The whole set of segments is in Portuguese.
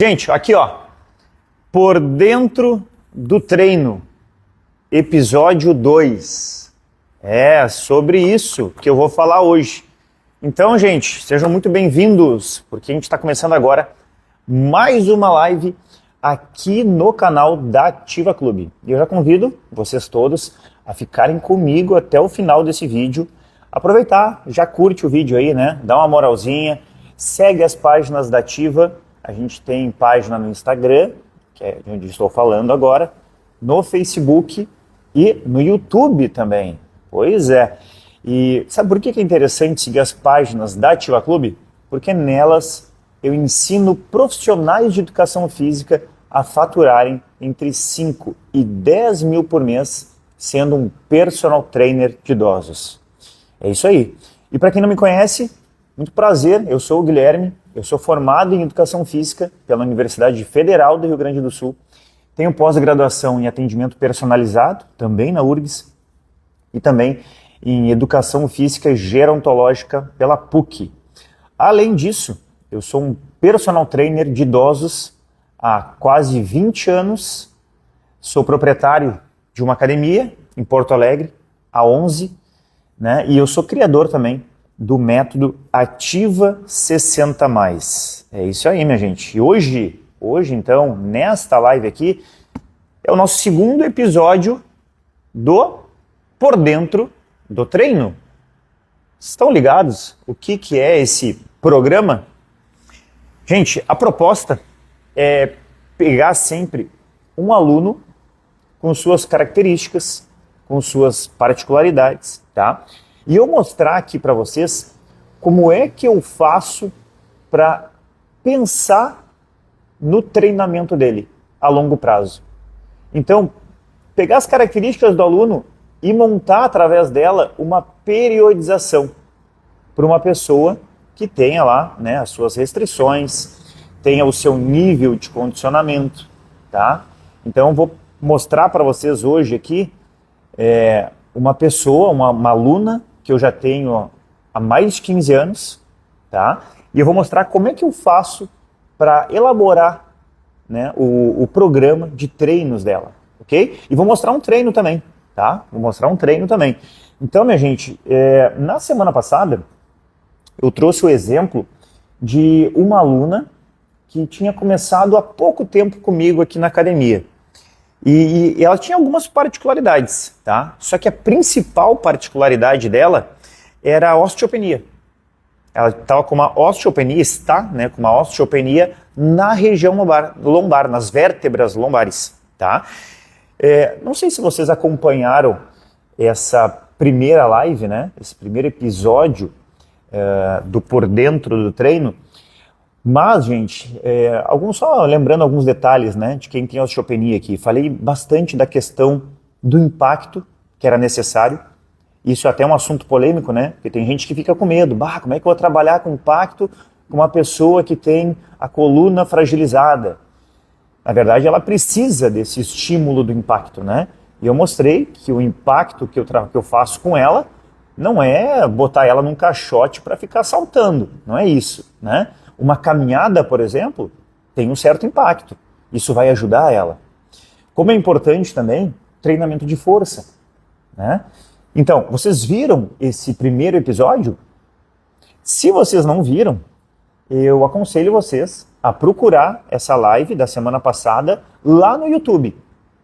Gente, aqui ó, por dentro do treino, episódio 2. É sobre isso que eu vou falar hoje. Então, gente, sejam muito bem-vindos, porque a gente está começando agora mais uma live aqui no canal da Ativa Clube. E eu já convido vocês todos a ficarem comigo até o final desse vídeo. Aproveitar, já curte o vídeo aí, né? Dá uma moralzinha, segue as páginas da Ativa. A gente tem página no Instagram, que é de onde estou falando agora, no Facebook e no YouTube também. Pois é. E sabe por que é interessante seguir as páginas da Ativa Clube? Porque nelas eu ensino profissionais de educação física a faturarem entre 5 e 10 mil por mês, sendo um personal trainer de idosos. É isso aí. E para quem não me conhece, muito prazer, eu sou o Guilherme, eu sou formado em Educação Física pela Universidade Federal do Rio Grande do Sul, tenho pós-graduação em Atendimento Personalizado, também na URGS, e também em Educação Física Gerontológica pela PUC. Além disso, eu sou um personal trainer de idosos há quase 20 anos, sou proprietário de uma academia em Porto Alegre há 11, né? E eu sou criador também do método Ativa 60+. É isso aí, minha gente. E hoje então, nesta live aqui, é o nosso segundo episódio do Por Dentro do Treino. Estão ligados o que é esse programa? Gente, a proposta é pegar sempre um aluno com suas características, com suas particularidades, tá? E eu mostrar aqui para vocês como é que eu faço para pensar no treinamento dele a longo prazo. Então, pegar as características do aluno e montar através dela uma periodização para uma pessoa que tenha lá, né, as suas restrições, tenha o seu nível de condicionamento, tá? Então, eu vou mostrar para vocês hoje aqui uma pessoa, uma aluna que eu já tenho há mais de 15 anos, tá? E eu vou mostrar como é que eu faço para elaborar, né, o programa de treinos dela, ok? E vou mostrar um treino também, tá? Vou mostrar um treino também. Então, minha gente, na semana passada, eu trouxe o exemplo de uma aluna que tinha começado há pouco tempo comigo aqui na academia. E ela tinha algumas particularidades, tá? Só que a principal particularidade dela era a osteopenia. Ela estava com uma osteopenia, né, com uma osteopenia na região lombar, nas vértebras lombares, tá? Não sei se vocês acompanharam essa primeira live, né? Esse primeiro episódio do Por Dentro do Treino. Mas, gente, só lembrando alguns detalhes, né, de quem tem osteopenia aqui. Falei bastante da questão do impacto que era necessário. Isso até é um assunto polêmico, né? Porque tem gente que fica com medo. Como é que eu vou trabalhar com impacto com uma pessoa que tem a coluna fragilizada? Na verdade, ela precisa desse estímulo do impacto, né? E eu mostrei que o impacto que eu faço com ela não é botar ela num caixote para ficar saltando. Não é isso, né? Uma caminhada, por exemplo, tem um certo impacto. Isso vai ajudar ela. Como é importante também, treinamento de força, né? Então, vocês viram esse primeiro episódio? Se vocês não viram, eu aconselho vocês a procurar essa live da semana passada lá no YouTube.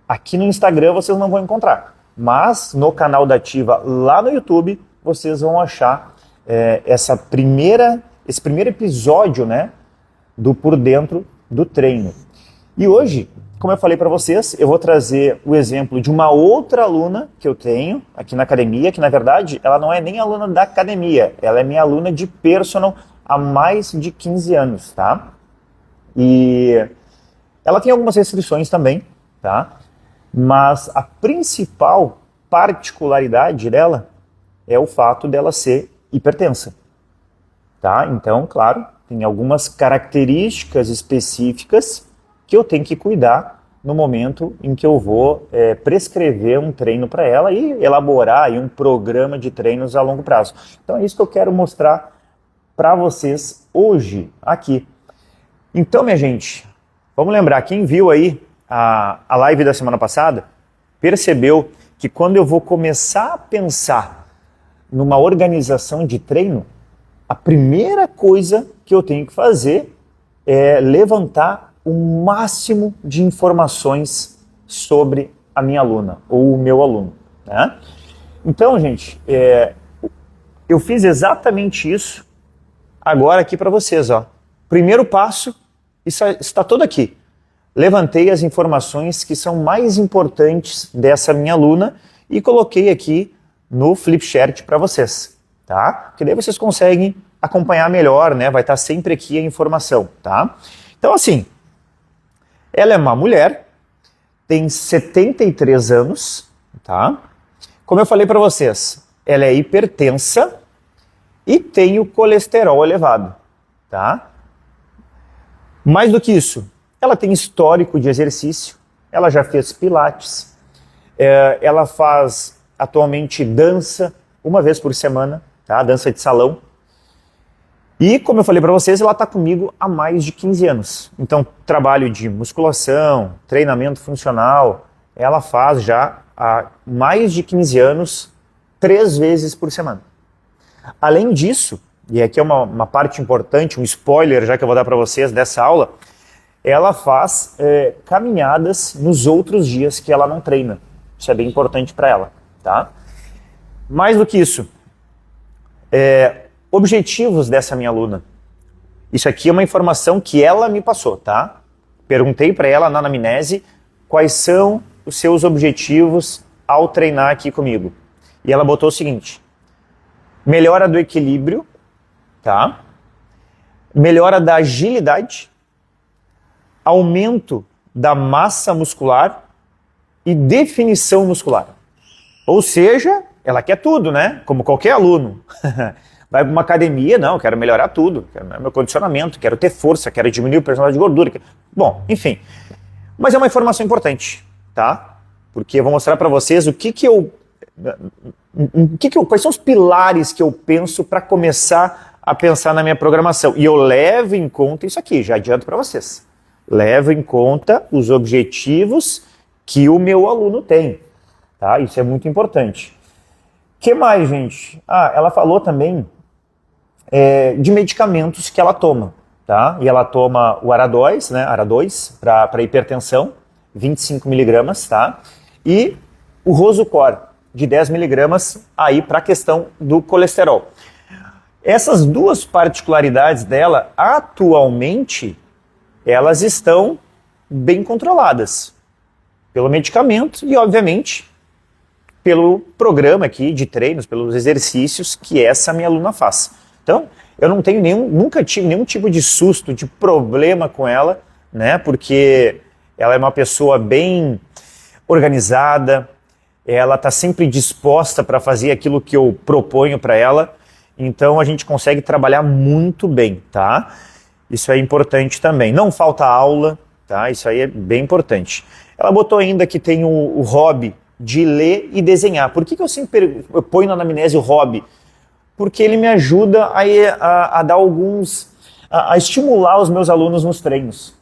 Aqui no Instagram vocês não vão encontrar, mas no canal da Ativa lá no YouTube vocês vão achar esse primeiro episódio, né, do Por Dentro do Treino. E hoje, como eu falei para vocês, eu vou trazer o exemplo de uma outra aluna que eu tenho aqui na academia, que na verdade ela não é nem aluna da academia, ela é minha aluna de personal há mais de 15 anos, tá? E ela tem algumas restrições também, tá? Mas a principal particularidade dela é o fato dela ser hipertensa. Tá? Então, claro, tem algumas características específicas que eu tenho que cuidar no momento em que eu vou prescrever um treino para ela e elaborar aí um programa de treinos a longo prazo. Então é isso que eu quero mostrar para vocês hoje aqui. Então, minha gente, Vamos lembrar, quem viu aí a live da semana passada, percebeu que quando eu vou começar a pensar numa organização de treino, a primeira coisa que eu tenho que fazer é levantar o máximo de informações sobre a minha aluna ou o meu aluno, né? Então, gente, eu fiz exatamente isso agora aqui para vocês, ó. Primeiro passo, isso está todo aqui. Levantei as informações que são mais importantes dessa minha aluna e coloquei aqui no Flipchart para vocês, tá? Que daí vocês conseguem acompanhar melhor, né? Vai estar sempre aqui a informação, tá? Então, assim, ela é uma mulher, tem 73 anos, tá? Como eu falei para vocês, ela é hipertensa e tem o colesterol elevado, tá? Mais do que isso, ela tem histórico de exercício, ela já fez pilates, ela faz atualmente dança uma vez por semana, tá? Dança de salão. E, como eu falei para vocês, ela está comigo há mais de 15 anos. Então, trabalho de musculação, treinamento funcional, ela faz já há mais de 15 anos, 3 vezes por semana. Além disso, e aqui é uma parte importante, um spoiler já que eu vou dar para vocês dessa aula, ela faz caminhadas nos outros dias que ela não treina. Isso é bem importante para ela, tá? Mais do que isso, objetivos dessa minha aluna. Isso aqui é uma informação que ela me passou, tá? Perguntei para ela na anamnese quais são os seus objetivos ao treinar aqui comigo. E ela botou o seguinte: melhora do equilíbrio, tá? Melhora da agilidade, aumento da massa muscular e definição muscular. Ou seja, ela quer tudo, né? Como qualquer aluno. Vai para uma academia, não, quero melhorar tudo, quero meu condicionamento, quero ter força, quero diminuir o percentual de gordura. Bom, enfim. Mas é uma informação importante, tá? Porque eu vou mostrar para vocês quais são os pilares que eu penso para começar a pensar na minha programação. E eu levo em conta isso aqui, já adianto para vocês. Levo em conta os objetivos que o meu aluno tem, tá? Isso é muito importante. O que mais, gente? Ela falou também de medicamentos que ela toma, tá? E ela toma o Ara2, né? Ara2 para hipertensão, 25 miligramas, tá? E o Rosocor, de 10 miligramas, aí para a questão do colesterol. Essas duas particularidades dela, atualmente, elas estão bem controladas pelo medicamento e, obviamente, pelo programa aqui de treinos, pelos exercícios que essa minha aluna faz. Então, eu não tenho nunca tive nenhum tipo de susto, de problema com ela, né? Porque ela é uma pessoa bem organizada, ela está sempre disposta para fazer aquilo que eu proponho para ela, então a gente consegue trabalhar muito bem, tá? Isso é importante também. Não falta aula, tá? Isso aí é bem importante. Ela botou ainda que tem o hobby de ler e desenhar. Por que eu sempre ponho na anamnese o hobby? Porque ele me ajuda a dar a estimular os meus alunos nos treinos.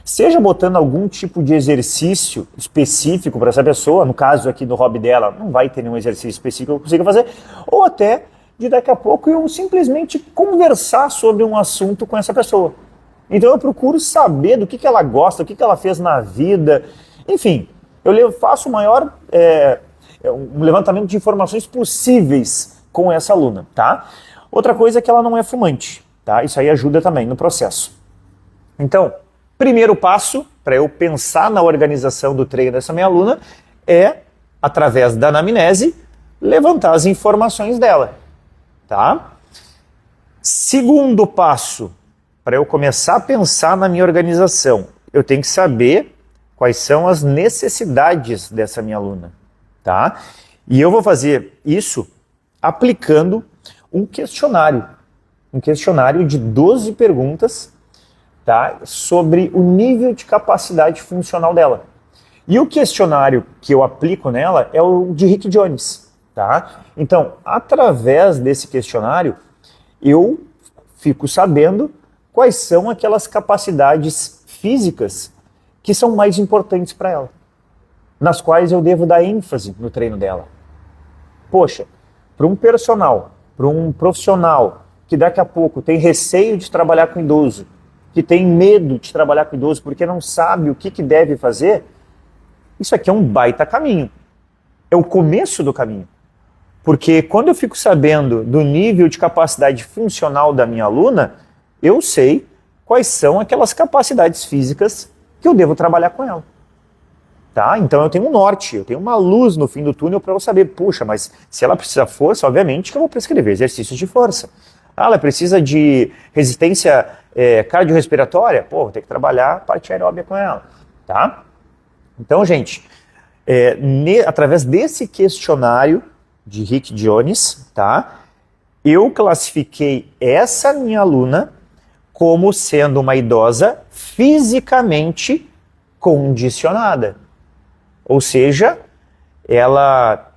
Seja botando algum tipo de exercício específico para essa pessoa, no caso aqui do hobby dela, não vai ter nenhum exercício específico que eu consiga fazer, ou até de daqui a pouco eu simplesmente conversar sobre um assunto com essa pessoa. Então eu procuro saber do que ela gosta, o que ela fez na vida, enfim, eu faço um levantamento de informações possíveis com essa aluna, tá? Outra coisa é que ela não é fumante, tá? Isso aí ajuda também no processo. Então, primeiro passo para eu pensar na organização do treino dessa minha aluna é, através da anamnese, levantar as informações dela, tá? Segundo passo, para eu começar a pensar na minha organização, eu tenho que saber quais são as necessidades dessa minha aluna, tá? E eu vou fazer isso aplicando um questionário de 12 perguntas, tá? Sobre o nível de capacidade funcional dela. E o questionário que eu aplico nela é o de Rick Jones, tá? Então, através desse questionário, eu fico sabendo quais são aquelas capacidades físicas que são mais importantes para ela, nas quais eu devo dar ênfase no treino dela. Poxa, para um personal, para um profissional que daqui a pouco tem receio de trabalhar com idoso, que tem medo de trabalhar com idoso porque não sabe o que deve fazer, isso aqui é um baita caminho. É o começo do caminho. Porque quando eu fico sabendo do nível de capacidade funcional da minha aluna, eu sei quais são aquelas capacidades físicas que eu devo trabalhar com ela. Tá? Então eu tenho um norte, eu tenho uma luz no fim do túnel para eu saber, puxa, mas se ela precisa de força, obviamente que eu vou prescrever exercícios de força. Ah, ela precisa de resistência cardiorrespiratória, pô, vou ter que trabalhar a parte aeróbia com ela. Tá? Então, gente, através desse questionário de Rick Jones, tá, eu classifiquei essa minha aluna como sendo uma idosa fisicamente condicionada. Ou seja, ela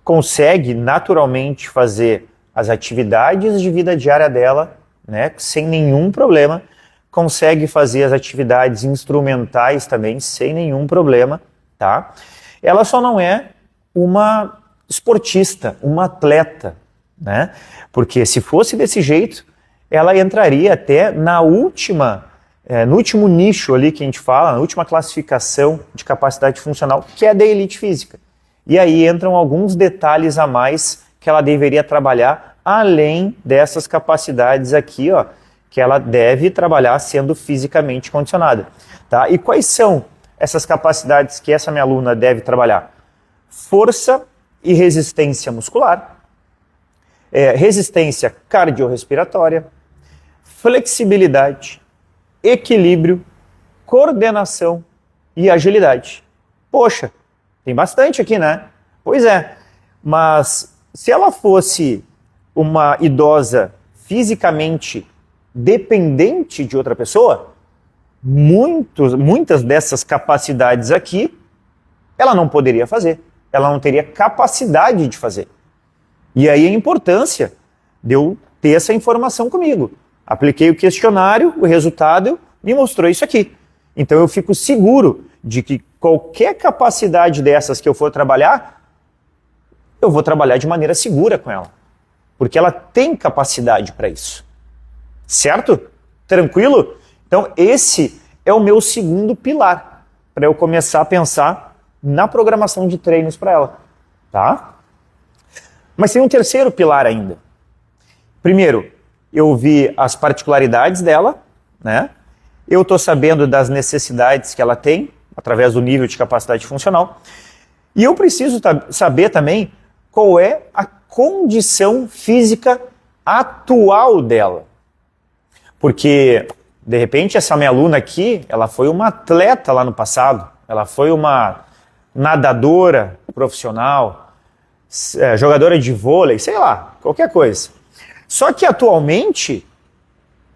consegue naturalmente fazer as atividades de vida diária dela, né, sem nenhum problema, consegue fazer as atividades instrumentais também sem nenhum problema, tá? Ela só não é uma esportista, uma atleta, né? Porque se fosse desse jeito, ela entraria até no último nicho ali que a gente fala, na última classificação de capacidade funcional, que é da elite física. E aí entram alguns detalhes a mais que ela deveria trabalhar, além dessas capacidades aqui, ó, que ela deve trabalhar sendo fisicamente condicionada. Tá? E quais são essas capacidades que essa minha aluna deve trabalhar? Força e resistência muscular, resistência cardiorrespiratória, flexibilidade, equilíbrio, coordenação e agilidade. Poxa, tem bastante aqui, né? Pois é, mas se ela fosse uma idosa fisicamente dependente de outra pessoa, muitas dessas capacidades aqui, ela não poderia fazer. Ela não teria capacidade de fazer. E aí a importância de eu ter essa informação comigo. Apliquei o questionário, o resultado me mostrou isso aqui. Então eu fico seguro de que qualquer capacidade dessas que eu for trabalhar, eu vou trabalhar de maneira segura com ela. Porque ela tem capacidade para isso. Certo? Tranquilo? Então esse é o meu segundo pilar para eu começar a pensar na programação de treinos para ela. Tá? Mas tem um terceiro pilar ainda. Primeiro, eu vi as particularidades dela, né? Eu estou sabendo das necessidades que ela tem, através do nível de capacidade funcional. E eu preciso saber também qual é a condição física atual dela. Porque, de repente, essa minha aluna aqui, ela foi uma atleta lá no passado, ela foi uma nadadora profissional, jogadora de vôlei, sei lá, qualquer coisa. Só que atualmente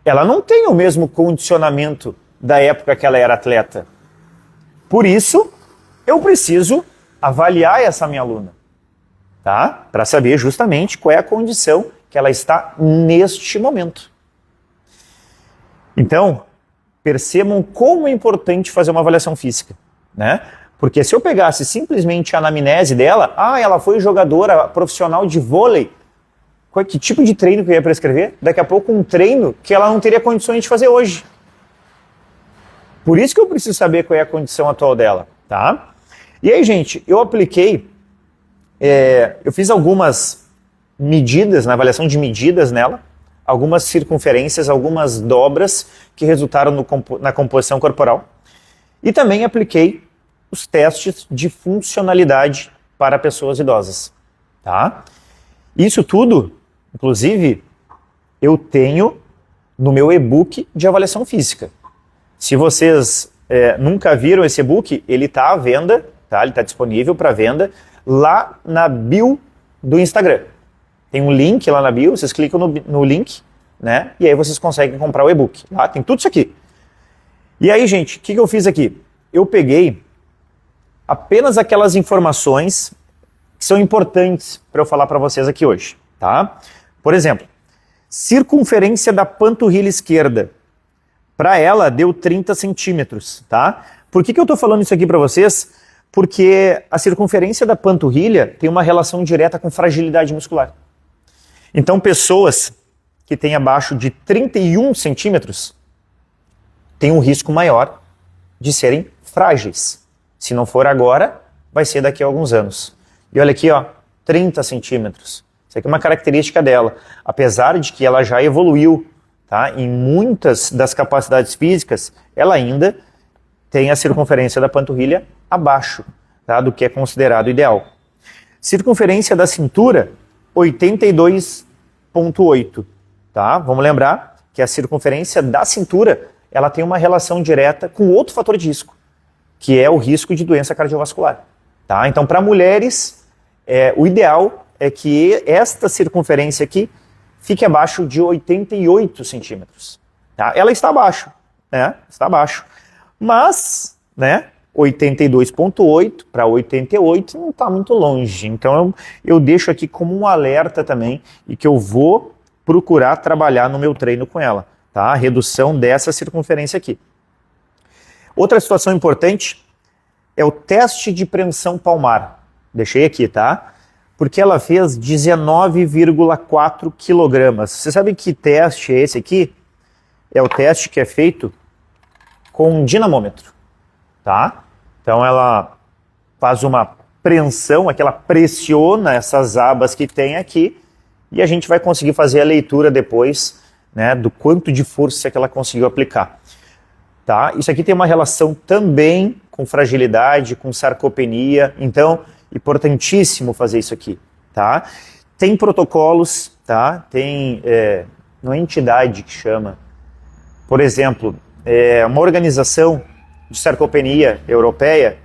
ela não tem o mesmo condicionamento da época que ela era atleta. Por isso, eu preciso avaliar essa minha aluna, tá? Para saber justamente qual é a condição que ela está neste momento. Então, percebam como é importante fazer uma avaliação física, né? Porque se eu pegasse simplesmente a anamnese dela, ela foi jogadora profissional de vôlei, que tipo de treino que eu ia prescrever? Daqui a pouco um treino que ela não teria condições de fazer hoje. Por isso que eu preciso saber qual é a condição atual dela, tá? E aí, gente, eu apliquei, eu fiz algumas medidas, na avaliação de medidas nela, algumas circunferências, algumas dobras que resultaram na composição corporal. E também apliquei os testes de funcionalidade para pessoas idosas, tá? Isso tudo, inclusive, eu tenho no meu e-book de avaliação física. Se vocês nunca viram esse e-book, ele está à venda, tá? Ele está disponível para venda lá na bio do Instagram. Tem um link lá na bio, vocês clicam no link, né? E aí vocês conseguem comprar o e-book. Tá? Tem tudo isso aqui. E aí, gente, o que eu fiz aqui? Eu peguei apenas aquelas informações que são importantes para eu falar para vocês aqui hoje, tá? Por exemplo, circunferência da panturrilha esquerda Para ela, deu 30 centímetros, tá? Por que eu estou falando isso aqui para vocês? Porque a circunferência da panturrilha tem uma relação direta com fragilidade muscular. Então, pessoas que têm abaixo de 31 centímetros têm um risco maior de serem frágeis. Se não for agora, vai ser daqui a alguns anos. E olha aqui, ó, 30 centímetros. Isso aqui é uma característica dela. Apesar de que ela já evoluiu, tá? Em muitas das capacidades físicas, ela ainda tem a circunferência da panturrilha abaixo, tá? Do que é considerado ideal. Circunferência da cintura, 82,8. Tá? Vamos lembrar que a circunferência da cintura ela tem uma relação direta com outro fator de risco, que é o risco de doença cardiovascular. Tá? Então, para mulheres, o ideal é que esta circunferência aqui fique abaixo de 88 centímetros. Tá? Ela está abaixo, né? Está abaixo. Mas, né, 82,8 para 88 não está muito longe. Então, eu deixo aqui como um alerta também e que eu vou procurar trabalhar no meu treino com ela, tá? A redução dessa circunferência aqui. Outra situação importante é o teste de preensão palmar. Deixei aqui, tá? Porque ela fez 19,4 quilogramas. Você sabe que teste é esse aqui? É o teste que é feito com um dinamômetro, tá? Então ela faz uma preensão, aqui ela pressiona essas abas que tem aqui, e a gente vai conseguir fazer a leitura depois, né, do quanto de força que ela conseguiu aplicar. Tá? Isso aqui tem uma relação também com fragilidade, com sarcopenia, então, importantíssimo fazer isso aqui. Tá? Tem protocolos, tá? Tem uma entidade que chama, por exemplo, uma organização de sarcopenia europeia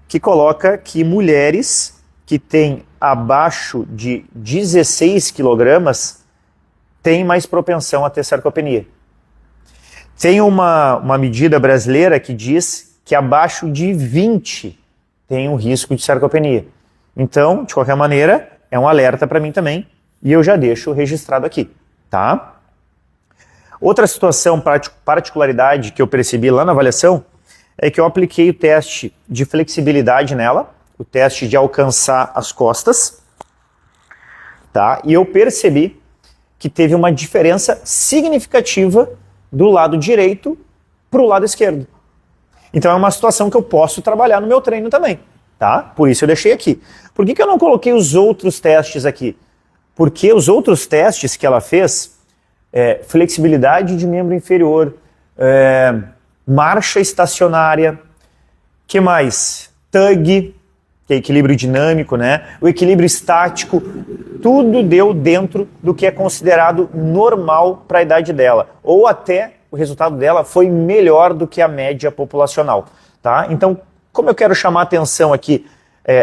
que coloca que mulheres que têm abaixo de 16 quilogramas têm mais propensão a ter sarcopenia. Tem uma medida brasileira que diz que abaixo de 20 tem um risco de sarcopenia. Então, de qualquer maneira, é um alerta para mim também e eu já deixo registrado aqui, tá? Outra situação, particularidade que eu percebi lá na avaliação é que eu apliquei o teste de flexibilidade nela, o teste de alcançar as costas, tá? E eu percebi que teve uma diferença significativa do lado direito para o lado esquerdo. Então é uma situação que eu posso trabalhar no meu treino também, tá? Por isso eu deixei aqui. Por que eu não coloquei os outros testes aqui? Porque os outros testes que ela fez, flexibilidade de membro inferior, marcha estacionária, que mais? Tug, que é equilíbrio dinâmico, né? O equilíbrio estático, tudo deu dentro do que é considerado normal para a idade dela. Ou até o resultado dela foi melhor do que a média populacional, tá? Então, como eu quero chamar a atenção aqui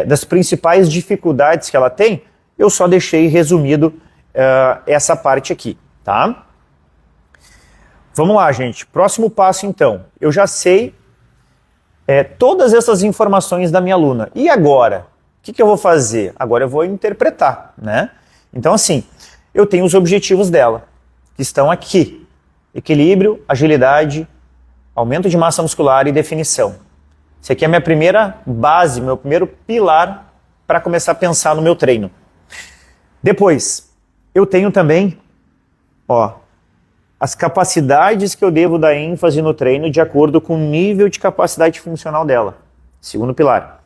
das principais dificuldades que ela tem, eu só deixei resumido essa parte aqui, tá? Vamos lá, gente. Próximo passo, então. Eu já sei todas essas informações da minha aluna. E agora? O que eu vou fazer? Agora eu vou interpretar, né? Então, assim, eu tenho os objetivos dela, que estão aqui. Equilíbrio, agilidade, aumento de massa muscular e definição. Esse aqui é a minha primeira base, meu primeiro pilar para começar a pensar no meu treino. Depois, eu tenho também, as capacidades que eu devo dar ênfase no treino de acordo com o nível de capacidade funcional dela. Segundo pilar.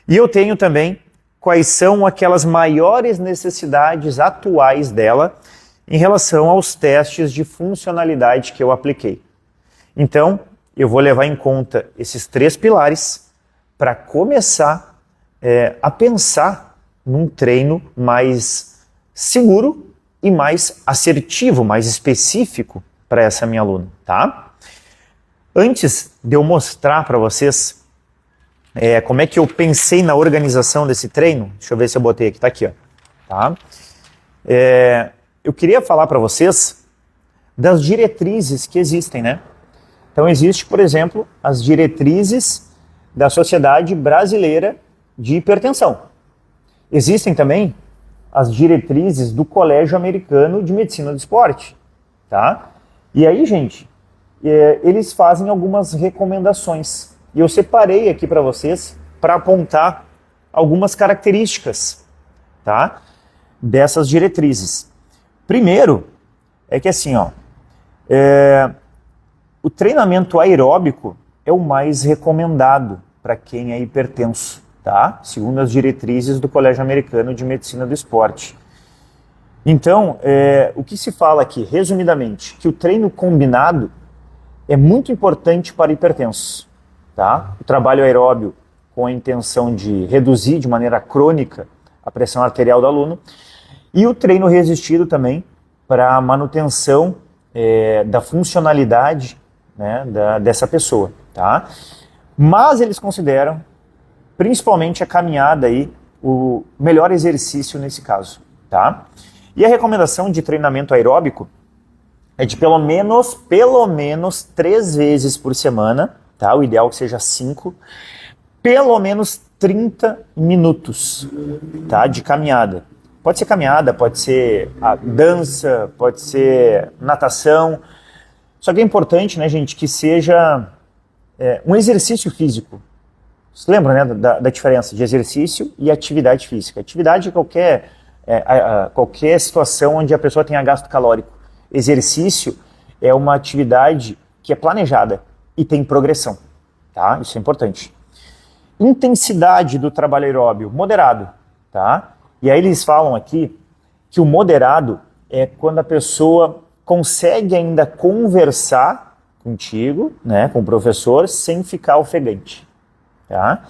E eu tenho também quais são aquelas maiores necessidades atuais dela em relação aos testes de funcionalidade que eu apliquei. Então, eu vou levar em conta esses 3 pilares para começar a pensar num treino mais seguro e mais assertivo, mais específico para essa minha aluna, tá? Antes de eu mostrar para vocês como é que eu pensei na organização desse treino, deixa eu ver se eu botei aqui, tá aqui, ó, tá? Eu queria falar para vocês das diretrizes que existem, né? Então existe, por exemplo, as diretrizes da Sociedade Brasileira de Hipertensão. Existem também as diretrizes do Colégio Americano de Medicina do Esporte, tá? E aí, gente, eles fazem algumas recomendações. E eu separei aqui para vocês para apontar algumas características, tá, dessas diretrizes. Primeiro, é que assim, o treinamento aeróbico é o mais recomendado para quem é hipertenso, tá? Segundo as diretrizes do Colégio Americano de Medicina do Esporte. Então, o que se fala aqui, resumidamente, que o treino combinado é muito importante para hipertensos, tá? O trabalho aeróbio com a intenção de reduzir de maneira crônica a pressão arterial do aluno e o treino resistido também para a manutenção da funcionalidade, né, dessa pessoa, tá? Mas eles consideram, principalmente a caminhada aí, o melhor exercício nesse caso, tá? E a recomendação de treinamento aeróbico é de pelo menos 3 vezes por semana, tá? O ideal é que seja 5, pelo menos 30 minutos, tá? De caminhada. Pode ser caminhada, pode ser a dança, pode ser natação. Só que é importante, né, gente, que seja um exercício físico. Você lembra, né, da diferença de exercício e atividade física? Atividade é qualquer situação onde a pessoa tenha gasto calórico. Exercício é uma atividade que é planejada e tem progressão, tá? Isso é importante. Intensidade do trabalho aeróbio, moderado, tá? E aí eles falam aqui que o moderado é quando a pessoa consegue ainda conversar contigo, né, com o professor, sem ficar ofegante, tá?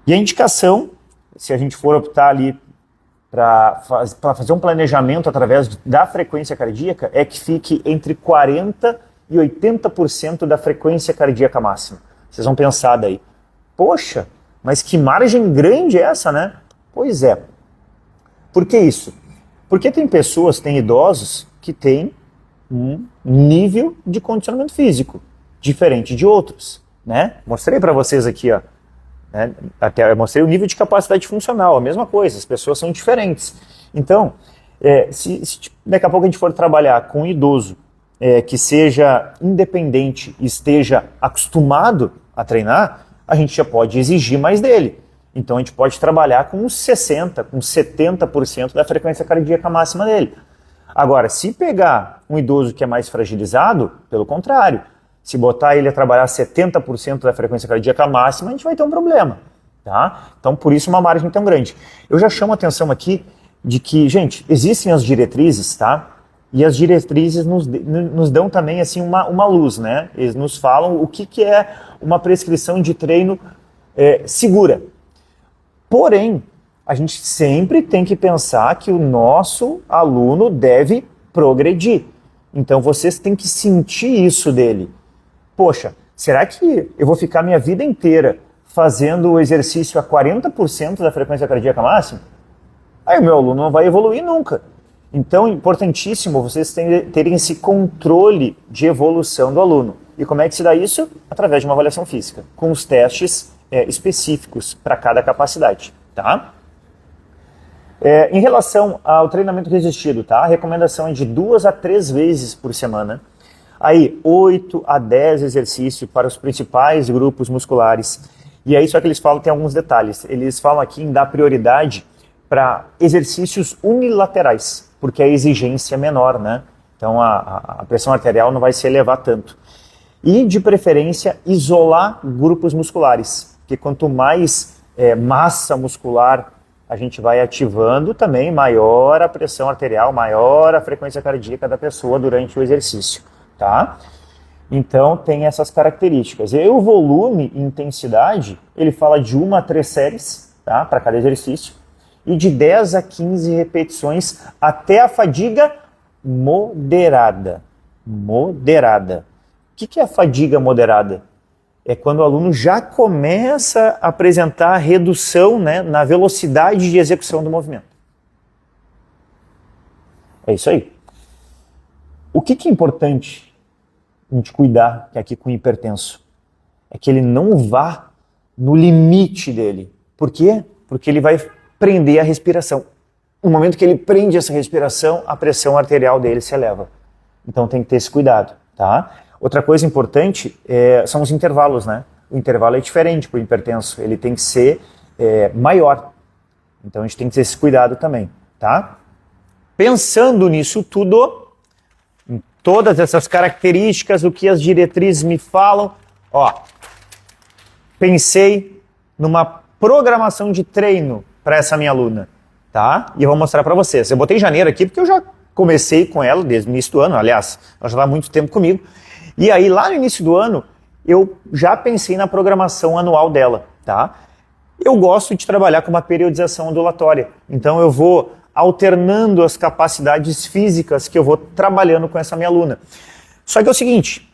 E a indicação, se a gente for optar ali para fazer um planejamento através da frequência cardíaca, é que fique entre 40% e 80% da frequência cardíaca máxima. Vocês vão pensar daí, poxa, mas que margem grande é essa, né? Pois é. Por que isso? Porque tem pessoas, tem idosos que têm um nível de condicionamento físico diferente de outros, né? Mostrei para vocês aqui, ó. Até eu mostrei o nível de capacidade funcional, a mesma coisa, as pessoas são diferentes. Então, se daqui a pouco a gente for trabalhar com um idoso que seja independente e esteja acostumado a treinar, a gente já pode exigir mais dele. Então a gente pode trabalhar com uns 60%, com 70% da frequência cardíaca máxima dele. Agora, se pegar um idoso que é mais fragilizado, pelo contrário, se botar ele a trabalhar 70% da frequência cardíaca máxima, a gente vai ter um problema, tá? Então, por isso, uma margem tão grande. Eu já chamo a atenção aqui de que, gente, existem as diretrizes, tá? E as diretrizes nos dão também, assim, uma luz, né? Eles nos falam o que é uma prescrição de treino segura. Porém, a gente sempre tem que pensar que o nosso aluno deve progredir. Então, vocês têm que sentir isso dele. Poxa, será que eu vou ficar minha vida inteira fazendo o exercício a 40% da frequência cardíaca máxima? Aí o meu aluno não vai evoluir nunca. Então, é importantíssimo vocês terem esse controle de evolução do aluno. E como é que se dá isso? Através de uma avaliação física, com os testes específicos para cada capacidade, tá? Em relação ao treinamento resistido, tá? A recomendação é de 2 a 3 vezes por semana. Aí, 8 a 10 exercícios para os principais grupos musculares. E aí, só que eles falam, tem alguns detalhes. Eles falam aqui em dar prioridade para exercícios unilaterais, porque a exigência é menor, né? Então, a pressão arterial não vai se elevar tanto. E, de preferência, isolar grupos musculares, porque quanto mais massa muscular a gente vai ativando, também maior a pressão arterial, maior a frequência cardíaca da pessoa durante o exercício. Tá? Então tem essas características. E o volume e intensidade, ele fala de 1 a 3 séries, tá? Para cada exercício, e de 10 a 15 repetições até a fadiga moderada. Moderada. O que é a fadiga moderada? É quando o aluno já começa a apresentar redução, né, na velocidade de execução do movimento. É isso aí. O que é importante a gente cuidar aqui com o hipertenso? É que ele não vá no limite dele. Por quê? Porque ele vai prender a respiração. No momento que ele prende essa respiração, a pressão arterial dele se eleva. Então tem que ter esse cuidado, tá? Outra coisa importante são os intervalos, né? O intervalo é diferente para o hipertenso, ele tem que ser maior. Então a gente tem que ter esse cuidado também, tá? Pensando nisso tudo, em todas essas características, o que as diretrizes me falam, pensei numa programação de treino para essa minha aluna, tá? E eu vou mostrar para vocês. Eu botei janeiro aqui porque eu já comecei com ela desde o início do ano, aliás, ela já está há muito tempo comigo. E aí, lá no início do ano, eu já pensei na programação anual dela, tá? Eu gosto de trabalhar com uma periodização ondulatória, então eu vou alternando as capacidades físicas que eu vou trabalhando com essa minha aluna. Só que é o seguinte,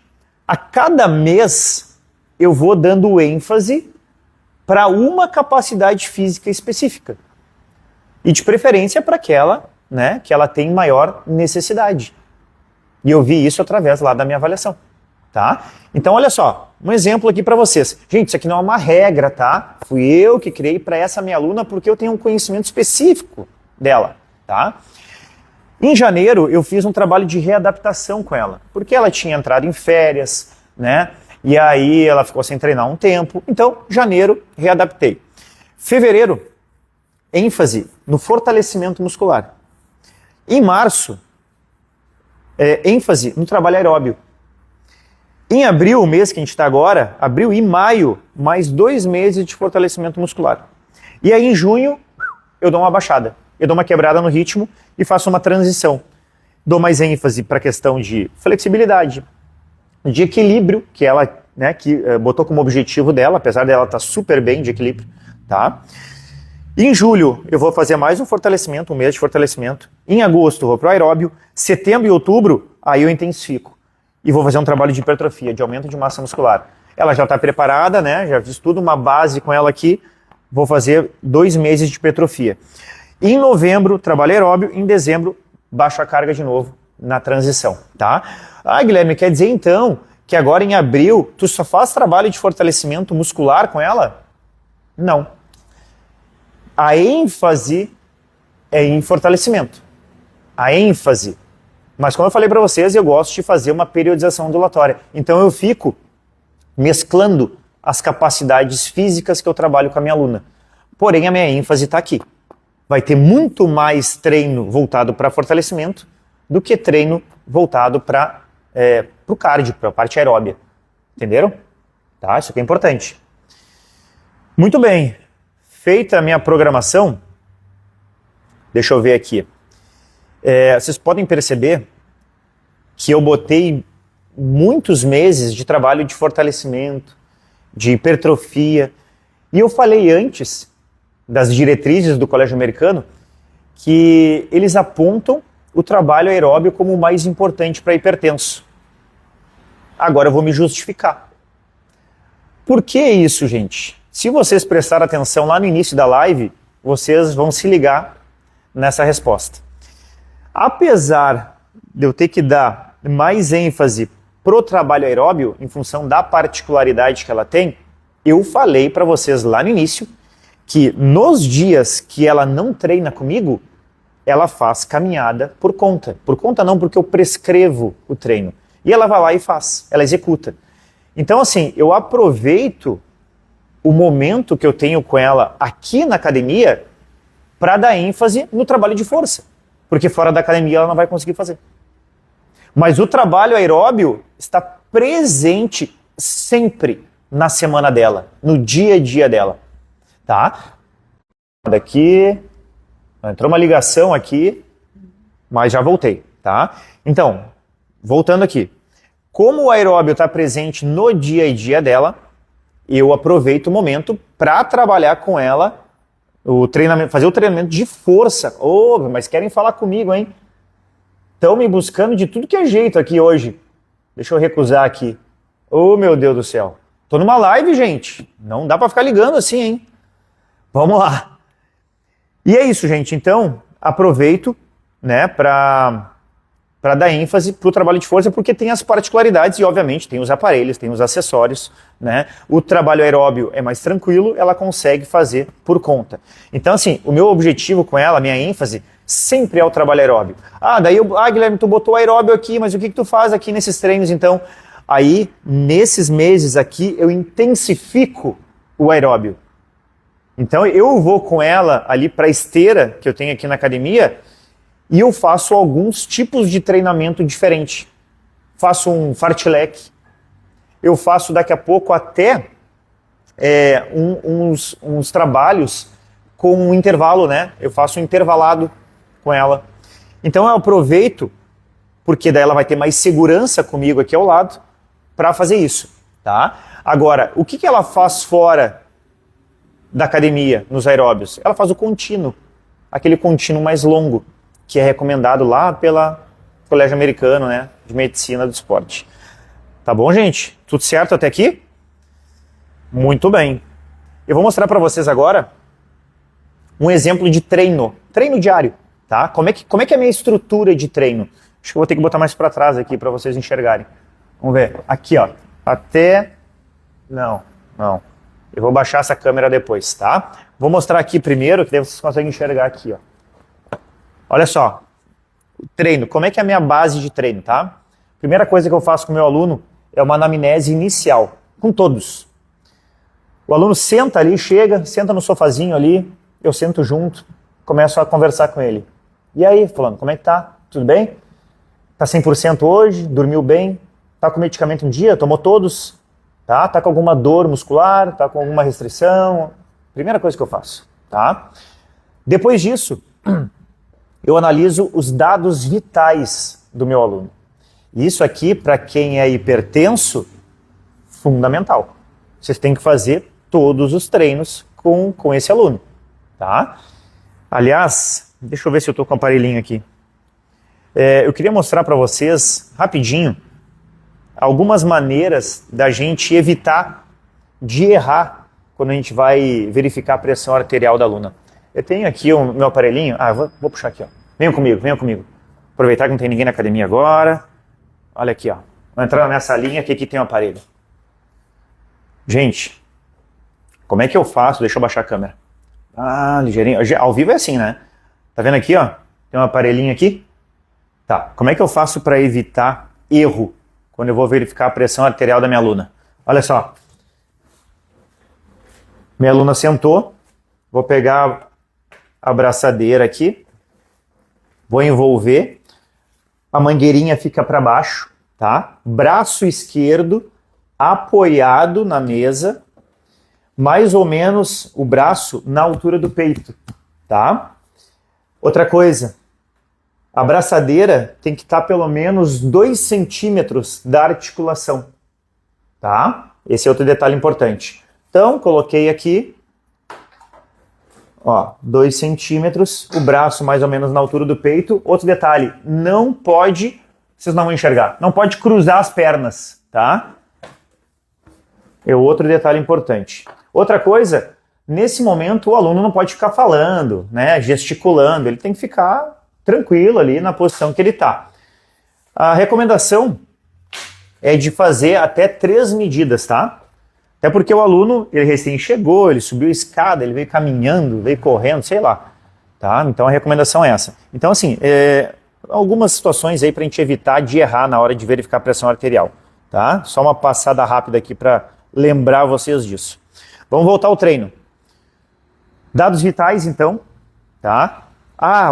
a cada mês eu vou dando ênfase para uma capacidade física específica. E de preferência para aquela, né, que ela tem maior necessidade. E eu vi isso através lá da minha avaliação, tá? Então olha só, um exemplo aqui para vocês. Gente, isso aqui não é uma regra, tá? Fui eu que criei para essa minha aluna porque eu tenho um conhecimento específico dela, tá? Em janeiro eu fiz um trabalho de readaptação com ela, porque ela tinha entrado em férias, né? E aí ela ficou sem treinar um tempo. Então, janeiro, readaptei. Fevereiro, ênfase no fortalecimento muscular. Em março, ênfase no trabalho aeróbio. Em abril, o mês que a gente está agora, abril e maio, mais 2 meses de fortalecimento muscular. E aí em junho, eu dou uma baixada. Eu dou uma quebrada no ritmo e faço uma transição. Dou mais ênfase para a questão de flexibilidade, de equilíbrio, que ela botou como objetivo dela, apesar dela estar super bem de equilíbrio, tá? Em julho, eu vou fazer mais um fortalecimento, um mês de fortalecimento. Em agosto, eu vou para o aeróbio. Setembro e outubro, aí eu intensifico. E vou fazer um trabalho de hipertrofia, de aumento de massa muscular. Ela já está preparada, né? Já fiz tudo, uma base com ela aqui. Vou fazer 2 meses de hipertrofia. Em novembro, trabalho aeróbio. Em dezembro, baixo a carga de novo na transição, tá? Ah, Guilherme, quer dizer então que agora em abril tu só faz trabalho de fortalecimento muscular com ela? Não. A ênfase é em fortalecimento. A ênfase. Mas como eu falei para vocês, eu gosto de fazer uma periodização ondulatória. Então eu fico mesclando as capacidades físicas que eu trabalho com a minha aluna. Porém, a minha ênfase está aqui. Vai ter muito mais treino voltado para fortalecimento do que treino voltado para o cardio, para a parte aeróbia. Entenderam? Tá? Isso aqui é importante. Muito bem. Feita a minha programação, deixa eu ver aqui. Vocês podem perceber que eu botei muitos meses de trabalho de fortalecimento, de hipertrofia. E eu falei antes das diretrizes do Colégio Americano que eles apontam o trabalho aeróbio como o mais importante para hipertenso. Agora eu vou me justificar. Por que isso, gente? Se vocês prestarem atenção lá no início da live, vocês vão se ligar nessa resposta. Apesar de eu ter que dar mais ênfase pro trabalho aeróbio, em função da particularidade que ela tem, eu falei para vocês lá no início que nos dias que ela não treina comigo, ela faz caminhada por conta. Por conta não, porque eu prescrevo o treino. E ela vai lá e faz, ela executa. Então assim, eu aproveito o momento que eu tenho com ela aqui na academia para dar ênfase no trabalho de força. Porque fora da academia ela não vai conseguir fazer. Mas o trabalho aeróbio está presente sempre na semana dela, no dia a dia dela. Tá? Daqui, entrou uma ligação aqui, mas já voltei, tá? Então, voltando aqui. Como o aeróbio está presente no dia a dia dela, eu aproveito o momento para trabalhar com ela o treinamento, fazer o treinamento de força. Mas querem falar comigo, hein? Estão me buscando de tudo que é jeito aqui hoje. Deixa eu recusar aqui. Meu Deus do céu. Tô numa live, gente. Não dá para ficar ligando assim, hein? Vamos lá. E é isso, gente. Então, aproveito, né, para dar ênfase para o trabalho de força, porque tem as particularidades e, obviamente, tem os aparelhos, tem os acessórios, né? O trabalho aeróbio é mais tranquilo, ela consegue fazer por conta. Então, assim, o meu objetivo com ela, a minha ênfase, sempre é o trabalho aeróbio. Guilherme, tu botou aeróbio aqui, mas o que tu faz aqui nesses treinos, então? Aí, nesses meses aqui, eu intensifico o aeróbio. Então, eu vou com ela ali para a esteira que eu tenho aqui na academia e eu faço alguns tipos de treinamento diferente. Faço um fartlek, eu faço daqui a pouco até uns trabalhos com um intervalo, né? Eu faço um intervalado com ela. Então, eu aproveito, porque daí ela vai ter mais segurança comigo aqui ao lado, para fazer isso, tá? Agora, o que ela faz fora da academia, nos aeróbios? Ela faz o contínuo, aquele contínuo mais longo, que é recomendado lá pela Colégio Americano, né, de Medicina do Esporte. Tá bom, gente? Tudo certo até aqui? Muito bem. Eu vou mostrar para vocês agora um exemplo de treino diário, tá? Como é que é a minha estrutura de treino? Acho que eu vou ter que botar mais para trás aqui para vocês enxergarem. Vamos ver. Aqui, ó. Até... Não. Eu vou baixar essa câmera depois, tá? Vou mostrar aqui primeiro, que daí vocês conseguem enxergar aqui, ó. Olha só. Treino. Como é que é a minha base de treino, tá? Primeira coisa que eu faço com o meu aluno é uma anamnese inicial. Com todos. O aluno senta ali, senta no sofazinho ali, eu sento junto, começo a conversar com ele. E aí, fulano, como é que tá? Tudo bem? Tá 100% hoje? Dormiu bem? Tá com medicamento um dia? Tomou todos? Tá com alguma dor muscular? Tá com alguma restrição? Primeira coisa que eu faço, tá? Depois disso, eu analiso os dados vitais do meu aluno. Isso aqui, para quem é hipertenso, fundamental. Vocês têm que fazer todos os treinos com esse aluno, tá? Aliás, deixa eu ver se eu tô com o aparelhinho aqui. Eu queria mostrar para vocês, rapidinho, algumas maneiras da gente evitar de errar quando a gente vai verificar a pressão arterial da aluna. Eu tenho aqui o meu aparelhinho. Vou puxar aqui, ó. Venham comigo. Aproveitar que não tem ninguém na academia agora. Olha aqui, ó. Vou entrar nessa linha que aqui tem um aparelho. Gente, como é que eu faço? Deixa eu baixar a câmera. Ligeirinho. Ao vivo é assim, né? Tá vendo aqui, ó? Tem um aparelhinho aqui. Tá. Como é que eu faço para evitar erro quando eu vou verificar a pressão arterial da minha aluna? Olha só. Minha aluna sentou. Vou pegar a braçadeira aqui. Vou envolver. A mangueirinha fica para baixo, tá? Braço esquerdo apoiado na mesa, mais ou menos o braço na altura do peito, tá? Outra coisa, a braçadeira tem que estar pelo menos 2 centímetros da articulação, tá? Esse é outro detalhe importante. Então, coloquei aqui, ó, 2 centímetros, o braço mais ou menos na altura do peito. Outro detalhe, não pode, vocês não vão enxergar, não pode cruzar as pernas, tá? É outro detalhe importante. Outra coisa, nesse momento o aluno não pode ficar falando, né, gesticulando, ele tem que ficar tranquilo ali na posição que ele está. A recomendação é de fazer até 3 medidas, tá? Até porque o aluno, ele recém chegou, ele subiu a escada, ele veio caminhando, veio correndo, sei lá, tá? Então a recomendação é essa. Então assim, algumas situações aí para a gente evitar de errar na hora de verificar a pressão arterial, tá? Só uma passada rápida aqui para lembrar vocês disso. Vamos voltar ao treino. Dados vitais, então, tá?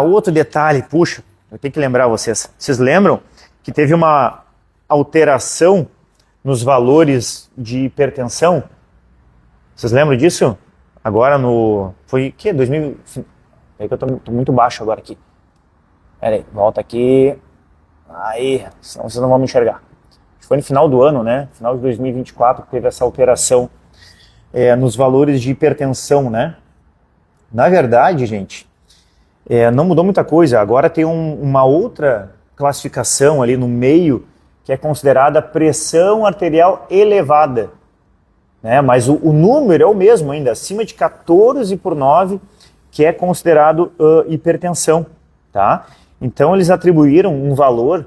Outro detalhe, puxa, eu tenho que lembrar vocês. Vocês lembram que teve uma alteração nos valores de hipertensão? Vocês lembram disso? Agora foi o quê? 2000... É que eu tô muito baixo agora aqui. Pera aí, volta aqui. Aí, senão vocês não vão me enxergar. Foi no final do ano, né? Final de 2024 que teve essa alteração nos valores de hipertensão, né? Na verdade, gente, não mudou muita coisa. Agora tem uma outra classificação ali no meio que é considerada pressão arterial elevada, né? Mas o número é o mesmo ainda, acima de 14/9, que é considerado hipertensão, tá? Então eles atribuíram um valor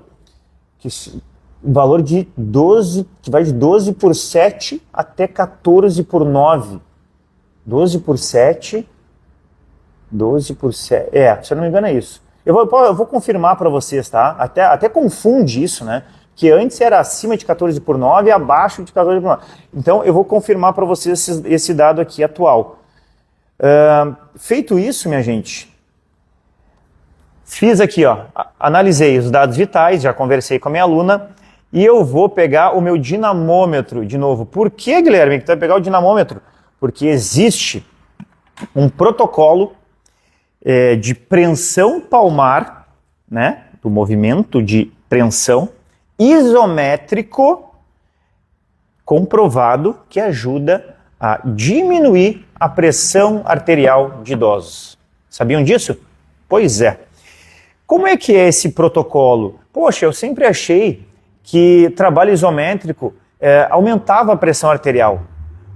de 12, que vai de 12/7 até 14/9. 12/7, se eu não me engano é isso. Eu vou confirmar para vocês, tá? Até confunde isso, né? que antes era acima de 14/9 e abaixo de 14/9. Então, eu vou confirmar para vocês esse dado aqui atual. Feito isso, minha gente, fiz aqui, ó, analisei os dados vitais, já conversei com a minha aluna, e eu vou pegar o meu dinamômetro de novo. Por que, Guilherme, que tu vai pegar o dinamômetro? Porque existe um protocolo de preensão palmar, né, do movimento de preensão isométrico comprovado que ajuda a diminuir a pressão arterial de idosos. Sabiam disso? Pois é. Como é que é esse protocolo? Poxa, eu sempre achei que trabalho isométrico aumentava a pressão arterial.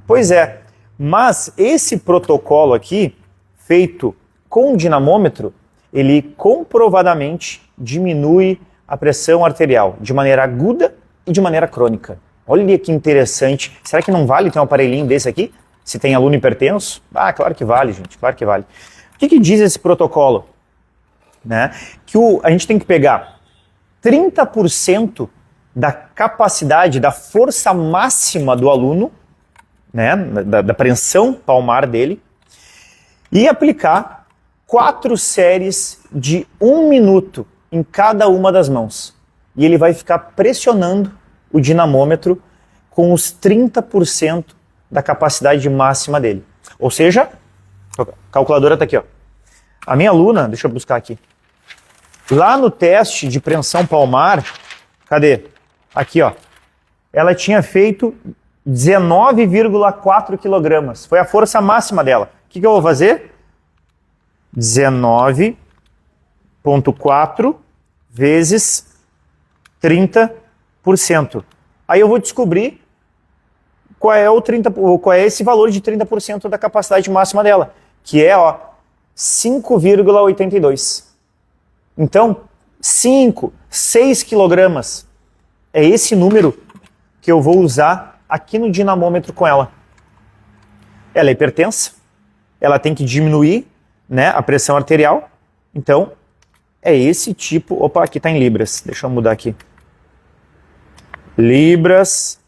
Pois é, mas esse protocolo aqui, feito com dinamômetro, ele comprovadamente diminui a pressão arterial de maneira aguda e de maneira crônica. Olha que interessante. Será que não vale ter um aparelhinho desse aqui? Se tem aluno hipertenso? Ah, claro que vale, gente, claro que vale. O que diz esse protocolo? Né? Que a gente tem que pegar 30% da capacidade, da força máxima do aluno, né, da preensão palmar dele, e aplicar 4 séries de 1 minuto em cada uma das mãos. E ele vai ficar pressionando o dinamômetro com os 30% da capacidade máxima dele. Ou seja, a calculadora está aqui, ó. A minha aluna, deixa eu buscar aqui, lá no teste de preensão palmar, cadê? Aqui, ó. Ela tinha feito 19,4 quilogramas. Foi a força máxima dela. O que eu vou fazer? 19,4 vezes 30%. Aí eu vou descobrir qual é esse valor de 30% da capacidade máxima dela, que é, ó, 5,82. Então, 6 quilogramas é esse número que eu vou usar aqui no dinamômetro com ela. Ela é hipertensa, ela tem que diminuir, né, a pressão arterial, então é esse tipo... Opa, aqui está em libras, deixa eu mudar aqui. Libras,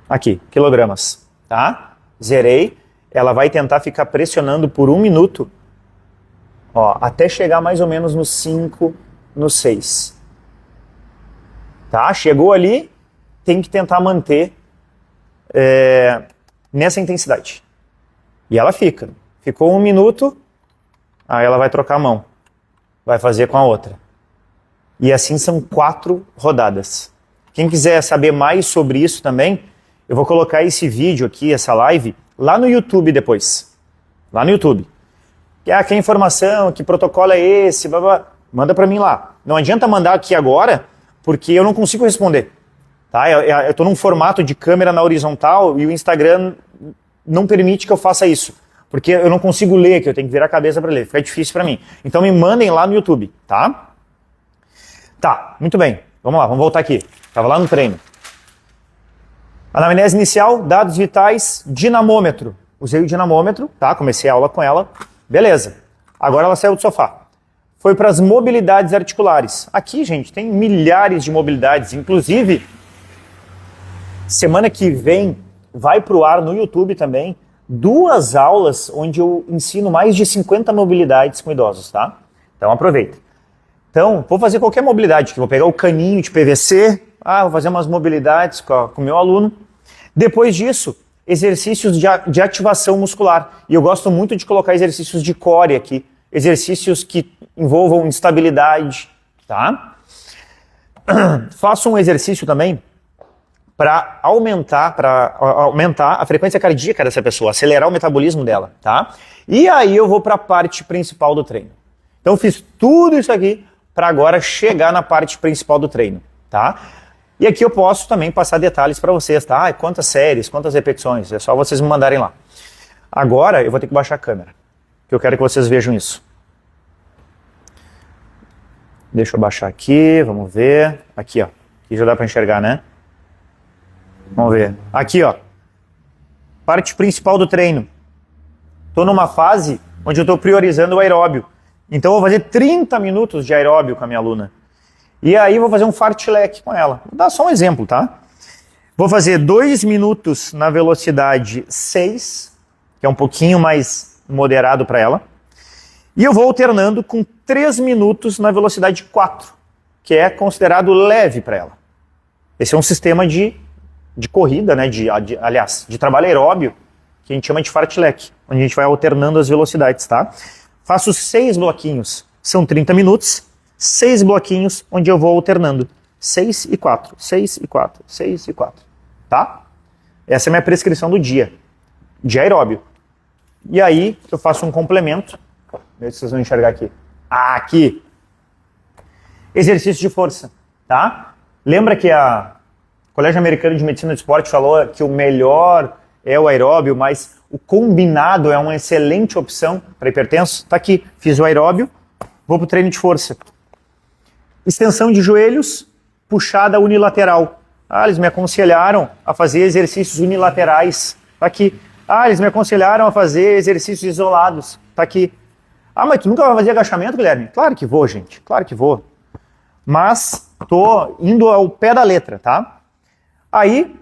aqui, quilogramas, tá? Zerei, ela vai tentar ficar pressionando por 1 minuto, ó, até chegar mais ou menos no 5, no 6. Tá? Chegou ali, tem que tentar manter nessa intensidade. E ela fica. Ficou 1 minuto, aí ela vai trocar a mão. Vai fazer com a outra. E assim são 4 rodadas. Quem quiser saber mais sobre isso também, eu vou colocar esse vídeo aqui, essa live, lá no YouTube depois. Lá no YouTube. Que informação, que protocolo é esse, blá, blá. Manda para mim lá. Não adianta mandar aqui agora, porque eu não consigo responder. Tá? Eu estou num formato de câmera na horizontal e o Instagram não permite que eu faça isso. Porque eu não consigo ler, que eu tenho que virar a cabeça para ler. Fica difícil para mim. Então me mandem lá no YouTube, tá? Tá, muito bem. Vamos lá, vamos voltar aqui. Estava lá no treino. Anamnese inicial, dados vitais, dinamômetro. Usei o dinamômetro, tá? Comecei a aula com ela. Beleza. Agora ela saiu do sofá. Foi para as mobilidades articulares. Aqui, gente, tem milhares de mobilidades. Inclusive, semana que vem vai para o ar no YouTube também 2 aulas onde eu ensino mais de 50 mobilidades com idosos, tá? Então aproveita. Então, vou fazer qualquer mobilidade, que vou pegar o caninho de PVC, vou fazer umas mobilidades com o meu aluno. Depois disso, exercícios de ativação muscular. E eu gosto muito de colocar exercícios de core aqui, exercícios que envolvam estabilidade, tá? Faço um exercício também para aumentar a frequência cardíaca dessa pessoa, acelerar o metabolismo dela, tá? E aí eu vou para a parte principal do treino. Então fiz tudo isso aqui para agora chegar na parte principal do treino, tá? E aqui eu posso também passar detalhes para vocês, tá? Quantas séries, quantas repetições, é só vocês me mandarem lá. Agora eu vou ter que baixar a câmera, que eu quero que vocês vejam isso. Deixa eu baixar aqui, vamos ver. Aqui, ó. Aqui já dá para enxergar, né? Vamos ver. Aqui, ó. Parte principal do treino. Estou numa fase onde eu estou priorizando o aeróbio. Então eu vou fazer 30 minutos de aeróbio com a minha aluna. E aí vou fazer um fartlek com ela. Vou dar só um exemplo, tá? Vou fazer 2 minutos na velocidade 6, que é um pouquinho mais moderado para ela. E eu vou alternando com 3 minutos na velocidade 4, que é considerado leve para ela. Esse é um sistema de corrida, né? Aliás, de trabalho aeróbio, que a gente chama de fartlek, onde a gente vai alternando as velocidades, tá? Faço 6 bloquinhos, são 30 minutos, 6 bloquinhos onde eu vou alternando. 6 e 4, 6 e 4, 6 e 4, tá? Essa é a minha prescrição do dia, de aeróbio. E aí eu faço um complemento, vê se vocês vão enxergar aqui. Aqui. Exercício de força, tá? Lembra que a Colégio Americano de Medicina do Esporte falou que o melhor é o aeróbio, mas o combinado é uma excelente opção para hipertenso? Tá aqui, fiz o aeróbio, vou pro treino de força. Extensão de joelhos, puxada unilateral. Eles me aconselharam a fazer exercícios unilaterais. Tá aqui. Eles me aconselharam a fazer exercícios isolados. Tá aqui. Mas tu nunca vai fazer agachamento, Guilherme? Claro que vou, gente. Claro que vou. Mas tô indo ao pé da letra, tá? Aí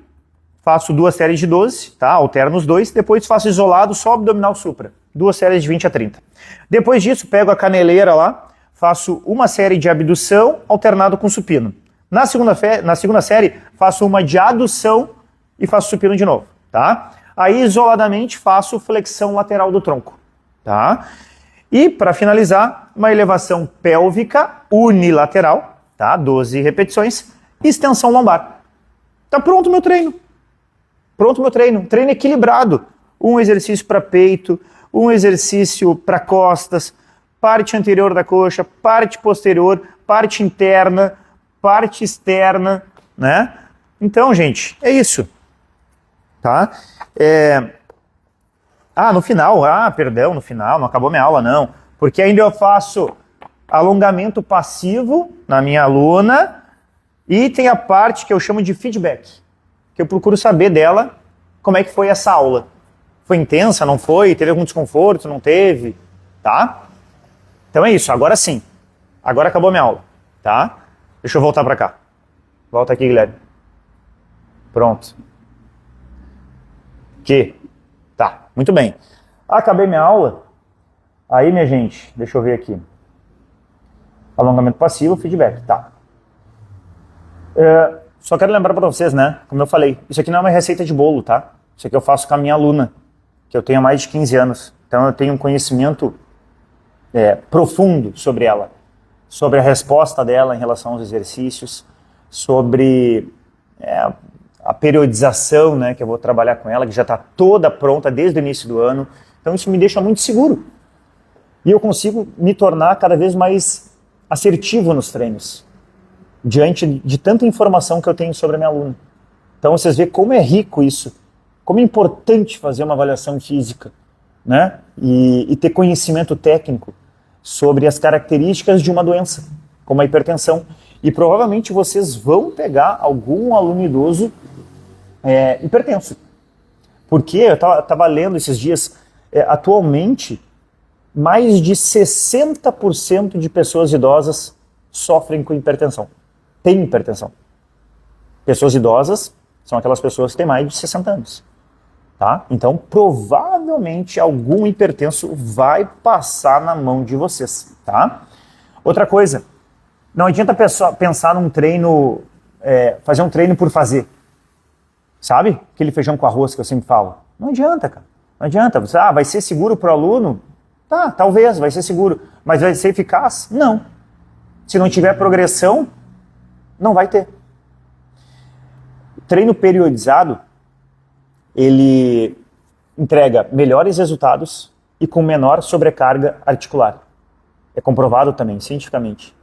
faço 2 séries de 12, tá? Alterno os 2. Depois faço isolado só abdominal supra. 2 séries de 20 a 30. Depois disso, pego a caneleira lá, faço uma série de abdução alternado com supino. Na segunda série, faço uma de adução e faço supino de novo, tá? Aí, isoladamente, faço flexão lateral do tronco, tá? E, para finalizar, uma elevação pélvica unilateral, tá? 12 repetições, extensão lombar. Tá pronto o meu treino. Pronto o meu treino. Treino equilibrado. Um exercício para peito, um exercício para costas, parte anterior da coxa, parte posterior, parte interna, parte externa, né? Então, gente, é isso, tá? No final, no final, não acabou minha aula, não. Porque ainda eu faço alongamento passivo na minha aluna e tem a parte que eu chamo de feedback, que eu procuro saber dela como é que foi essa aula. Foi intensa, não foi? Teve algum desconforto, não teve? Tá? Então é isso, agora sim. Agora acabou minha aula, tá? Deixa eu voltar pra cá. Volta aqui, Guilherme. Pronto. Tá, muito bem. Acabei minha aula. Aí, minha gente, deixa eu ver aqui. Alongamento passivo, feedback, tá. Só quero lembrar para vocês, né? Como eu falei, isso aqui não é uma receita de bolo, tá? Isso aqui eu faço com a minha aluna, que eu tenho há mais de 15 anos. Então eu tenho um conhecimento profundo sobre ela, sobre a resposta dela em relação aos exercícios, sobre a periodização, né, que eu vou trabalhar com ela, que já está toda pronta desde o início do ano. Então isso me deixa muito seguro. E eu consigo me tornar cada vez mais assertivo nos treinos, diante de tanta informação que eu tenho sobre a minha aluna. Então vocês veem como é rico isso, como é importante fazer uma avaliação física, né? E ter conhecimento técnico sobre as características de uma doença, como a hipertensão. E provavelmente vocês vão pegar algum aluno idoso hipertenso. Porque eu estava lendo esses dias, atualmente, mais de 60% de pessoas idosas sofrem com hipertensão. Tem hipertensão. Pessoas idosas são aquelas pessoas que têm mais de 60 anos. Tá? Então, provavelmente, algum hipertenso vai passar na mão de vocês. Tá? Outra coisa, não adianta pensar num treino, fazer um treino por fazer. Sabe? Aquele feijão com arroz que eu sempre falo. Não adianta, cara. Não adianta. Vai ser seguro para o aluno? Tá, talvez, vai ser seguro. Mas vai ser eficaz? Não. Se não tiver progressão, não vai ter. Treino periodizado, ele entrega melhores resultados e com menor sobrecarga articular. É comprovado também, cientificamente.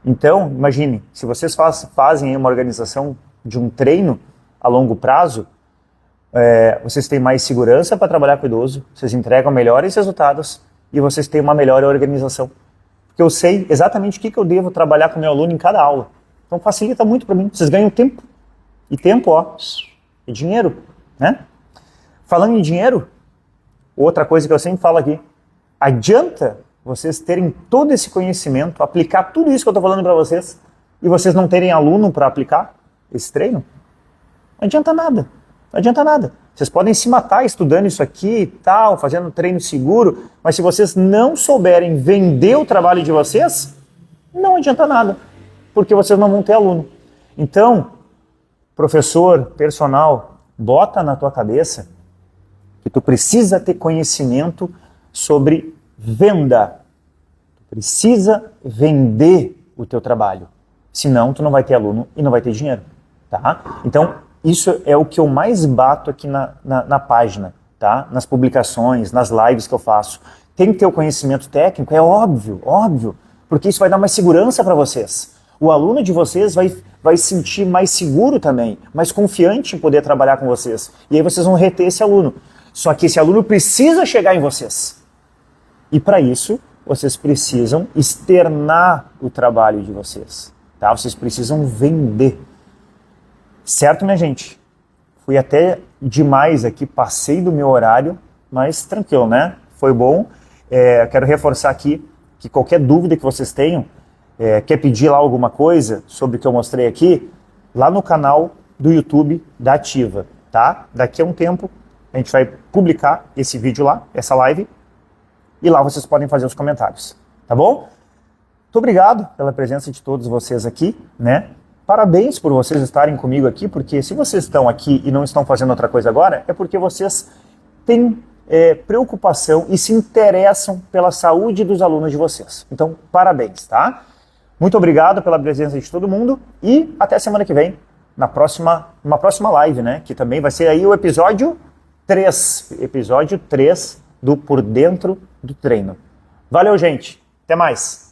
Então, imagine, se vocês fazem uma organização de um treino a longo prazo, vocês têm mais segurança para trabalhar com o idoso, vocês entregam melhores resultados e vocês têm uma melhor organização. Porque eu sei exatamente o que eu devo trabalhar com o meu aluno em cada aula. Então facilita muito para mim. Vocês ganham tempo. E tempo, é dinheiro, né? Falando em dinheiro, outra coisa que eu sempre falo aqui, adianta vocês terem todo esse conhecimento, aplicar tudo isso que eu estou falando para vocês e vocês não terem aluno para aplicar esse treino? Não adianta nada. Não adianta nada. Vocês podem se matar estudando isso aqui e tal, fazendo treino seguro, mas se vocês não souberem vender o trabalho de vocês, não adianta nada, porque vocês não vão ter aluno. Então, professor, personal, bota na tua cabeça que tu precisa ter conhecimento sobre venda. Tu precisa vender o teu trabalho. Senão, tu não vai ter aluno e não vai ter dinheiro. Tá? Então, isso é o que eu mais bato aqui na página, tá? Nas publicações, nas lives que eu faço. Tem que ter o conhecimento técnico, é óbvio, porque isso vai dar mais segurança para vocês. O aluno de vocês vai se sentir mais seguro também, mais confiante em poder trabalhar com vocês. E aí vocês vão reter esse aluno. Só que esse aluno precisa chegar em vocês. E para isso, vocês precisam externar o trabalho de vocês. Tá? Vocês precisam vender. Certo, minha gente? Fui até demais aqui, passei do meu horário, mas tranquilo, né? Foi bom. Quero reforçar aqui que qualquer dúvida que vocês tenham, quer pedir lá alguma coisa sobre o que eu mostrei aqui, lá no canal do YouTube da Ativa, tá? Daqui a um tempo a gente vai publicar esse vídeo lá, essa live, e lá vocês podem fazer os comentários, tá bom? Muito obrigado pela presença de todos vocês aqui, né? Parabéns por vocês estarem comigo aqui, porque se vocês estão aqui e não estão fazendo outra coisa agora, é porque vocês têm preocupação e se interessam pela saúde dos alunos de vocês. Então, parabéns, tá? Muito obrigado pela presença de todo mundo e até semana que vem, numa próxima live, né? Que também vai ser aí o episódio 3 do Por Dentro do Treino. Valeu, gente! Até mais!